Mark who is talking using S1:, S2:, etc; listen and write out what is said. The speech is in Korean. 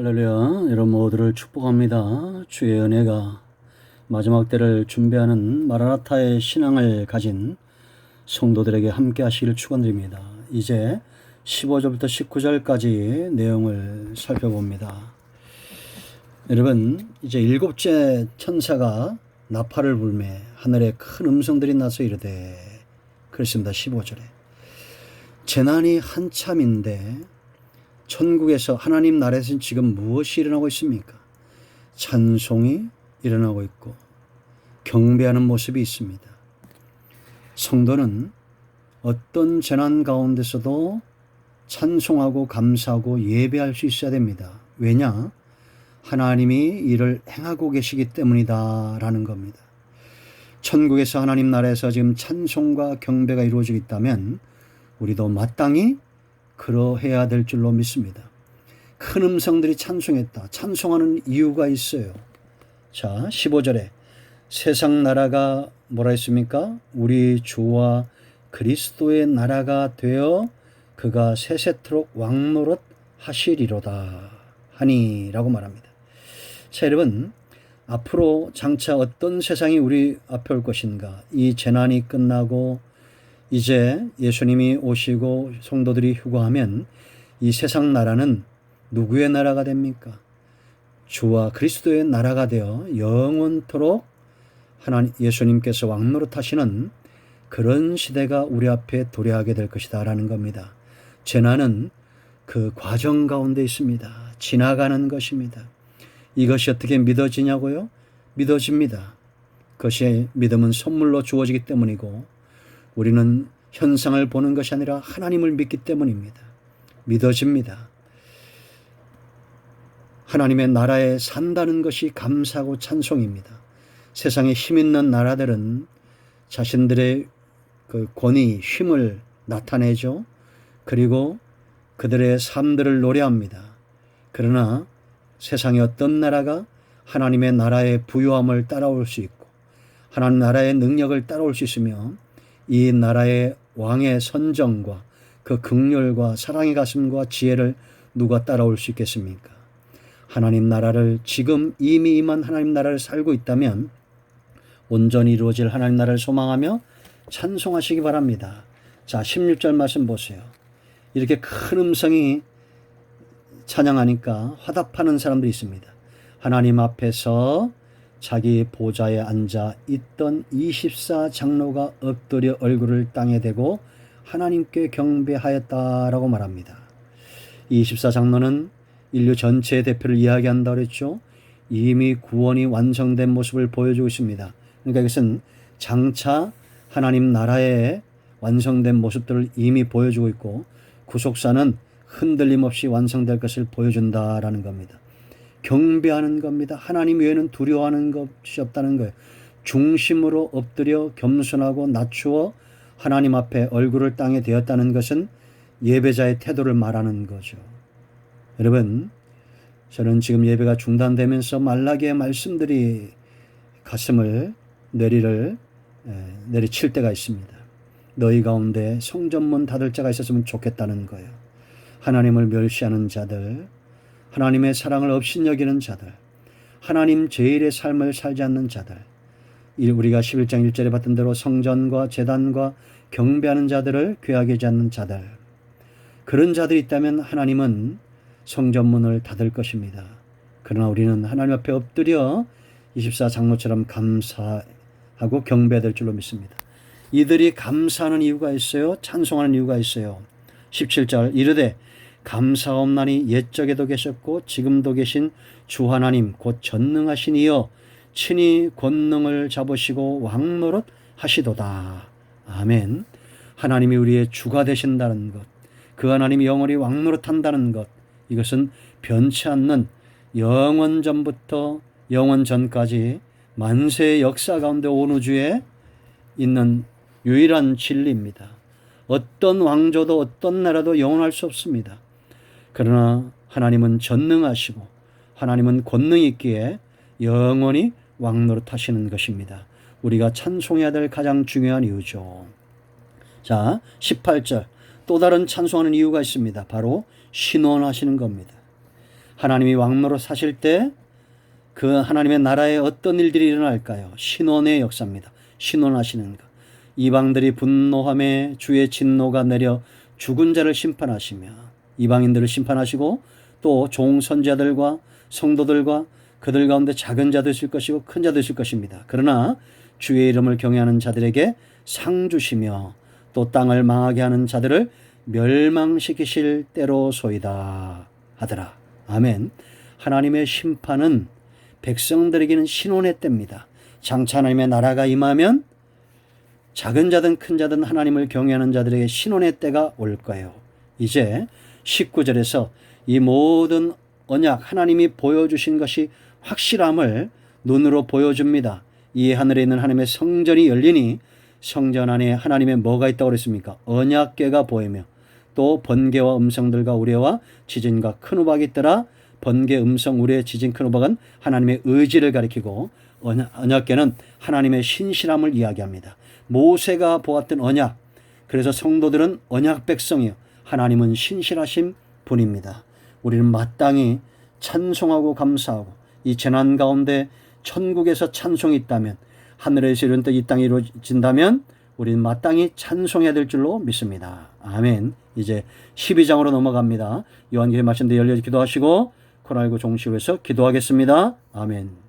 S1: 할렐루야. 여러분 모두를 축복합니다. 주의 은혜가 마지막 때를 준비하는 마라나타의 신앙을 가진 성도들에게 함께 하시기를 축원드립니다. 이제 15절부터 19절까지 내용을 살펴봅니다. 여러분, 이제 일곱째 천사가 나팔을 불매 하늘에 큰 음성들이 나서 이르되, 그렇습니다. 15절에 재난이 한참인데 천국에서 하나님 나라에서는 지금 무엇이 일어나고 있습니까? 찬송이 일어나고 있고 경배하는 모습이 있습니다. 성도는 어떤 재난 가운데서도 찬송하고 감사하고 예배할 수 있어야 됩니다. 왜냐? 하나님이 이를 행하고 계시기 때문이다 라는 겁니다. 천국에서 하나님 나라에서 지금 찬송과 경배가 이루어지고 있다면 우리도 마땅히 그러해야 될 줄로 믿습니다. 큰 음성들이 찬송했다. 찬송하는 이유가 있어요. 자, 15절에 세상 나라가 뭐라 했습니까? 우리 주와 그리스도의 나라가 되어 그가 세세토록 왕노릇 하시리로다 하니라고 말합니다. 자, 여러분, 앞으로 장차 어떤 세상이 우리 앞에 올 것인가? 이 재난이 끝나고 이제 예수님이 오시고 성도들이 휴거하면 이 세상 나라는 누구의 나라가 됩니까? 주와 그리스도의 나라가 되어 영원토록 하나님 예수님께서 왕노릇 하시는 그런 시대가 우리 앞에 도래하게 될 것이다 라는 겁니다. 재난은 그 과정 가운데 있습니다. 지나가는 것입니다. 이것이 어떻게 믿어지냐고요? 믿어집니다. 그것이 믿음은 선물로 주어지기 때문이고 우리는 현상을 보는 것이 아니라 하나님을 믿기 때문입니다. 믿어집니다. 하나님의 나라에 산다는 것이 감사하고 찬송입니다. 세상에 힘 있는 나라들은 자신들의 그 권위, 힘을 나타내죠. 그리고 그들의 삶들을 노래합니다. 그러나 세상의 어떤 나라가 하나님의 나라의 부유함을 따라올 수 있고 하나님 나라의 능력을 따라올 수 있으며 이 나라의 왕의 선정과 그 긍휼과 사랑의 가슴과 지혜를 누가 따라올 수 있겠습니까? 하나님 나라를 지금 이미 임한 하나님 나라를 살고 있다면 온전히 이루어질 하나님 나라를 소망하며 찬송하시기 바랍니다. 자, 16절 말씀 보세요. 이렇게 큰 음성이 찬양하니까 화답하는 사람들이 있습니다. 하나님 앞에서 자기 보좌에 앉아 있던 24장로가 엎드려 얼굴을 땅에 대고 하나님께 경배하였다라고 말합니다. 24장로는 인류 전체의 대표를 이야기한다고 그랬죠. 이미 구원이 완성된 모습을 보여주고 있습니다. 그러니까 이것은 장차 하나님 나라의 완성된 모습들을 이미 보여주고 있고 구속사는 흔들림 없이 완성될 것을 보여준다라는 겁니다. 경배하는 겁니다. 하나님 외에는 두려워하는 것이 없다는 거예요. 중심으로 엎드려 겸손하고 낮추어 하나님 앞에 얼굴을 땅에 대었다는 것은 예배자의 태도를 말하는 거죠. 여러분, 저는 지금 예배가 중단되면서 말라기의 말씀들이 가슴을 내리칠 때가 있습니다. 너희 가운데 성전문 닫을 자가 있었으면 좋겠다는 거예요. 하나님을 멸시하는 자들, 하나님의 사랑을 업신여기는 자들, 하나님 제일의 삶을 살지 않는 자들, 우리가 11장 1절에 봤던 대로 성전과 제단과 경배하는 자들을 귀하게 여기지 않는 자들, 그런 자들이 있다면 하나님은 성전문을 닫을 것입니다. 그러나 우리는 하나님 앞에 엎드려 24장로처럼 감사하고 경배해야 될 줄로 믿습니다. 이들이 감사하는 이유가 있어요. 찬송하는 이유가 있어요. 17절 이르되 감사옵나니 옛적에도 계셨고 지금도 계신 주 하나님 곧 전능하신 이여 친히 권능을 잡으시고 왕노릇 하시도다. 아멘. 하나님이 우리의 주가 되신다는 것, 그 하나님이 영원히 왕노릇 한다는 것, 이것은 변치 않는 영원 전부터 영원 전까지 만세의 역사 가운데 온 우주에 있는 유일한 진리입니다. 어떤 왕조도 어떤 나라도 영원할 수 없습니다. 그러나 하나님은 전능하시고 하나님은 권능이 있기에 영원히 왕노릇 하시는 것입니다. 우리가 찬송해야 될 가장 중요한 이유죠. 자, 18절 또 다른 찬송하는 이유가 있습니다. 바로 신원하시는 겁니다. 하나님이 왕노로 사실 때 그 하나님의 나라에 어떤 일들이 일어날까요? 신원의 역사입니다. 신원하시는 것. 이방들이 분노함에 주의 진노가 내려 죽은 자를 심판하시며 이방인들을 심판하시고 또 종선자들과 성도들과 그들 가운데 작은 자도 있을 것이고 큰 자도 있을 것입니다. 그러나 주의 이름을 경외하는 자들에게 상 주시며 또 땅을 망하게 하는 자들을 멸망시키실 때로소이다 하더라. 아멘. 하나님의 심판은 백성들에게는 신혼의 때입니다. 장차 하나님의 나라가 임하면 작은 자든 큰 자든 하나님을 경외하는 자들에게 신혼의 때가 올 거예요. 이제 19절에서 이 모든 언약 하나님이 보여주신 것이 확실함을 눈으로 보여줍니다. 이 하늘에 있는 하나님의 성전이 열리니 성전 안에 하나님의 뭐가 있다고 그랬습니까? 언약궤가 보이며 또 번개와 음성들과 우레와 지진과 큰 우박이 있더라. 번개, 음성, 우레, 지진, 큰 우박은 하나님의 의지를 가리키고 언약궤는 하나님의 신실함을 이야기합니다. 모세가 보았던 언약, 그래서 성도들은 언약 백성이요 하나님은 신실하신 분입니다. 우리는 마땅히 찬송하고 감사하고 이 재난 가운데 천국에서 찬송이 있다면 하늘에서 이룬 뜻 이 땅에 이루어진다면 우리는 마땅히 찬송해야 될 줄로 믿습니다. 아멘. 이제 12장으로 넘어갑니다. 요한계시록 말씀대 열려 기도하시고 코로나19 종식을 위해서 기도하겠습니다. 아멘.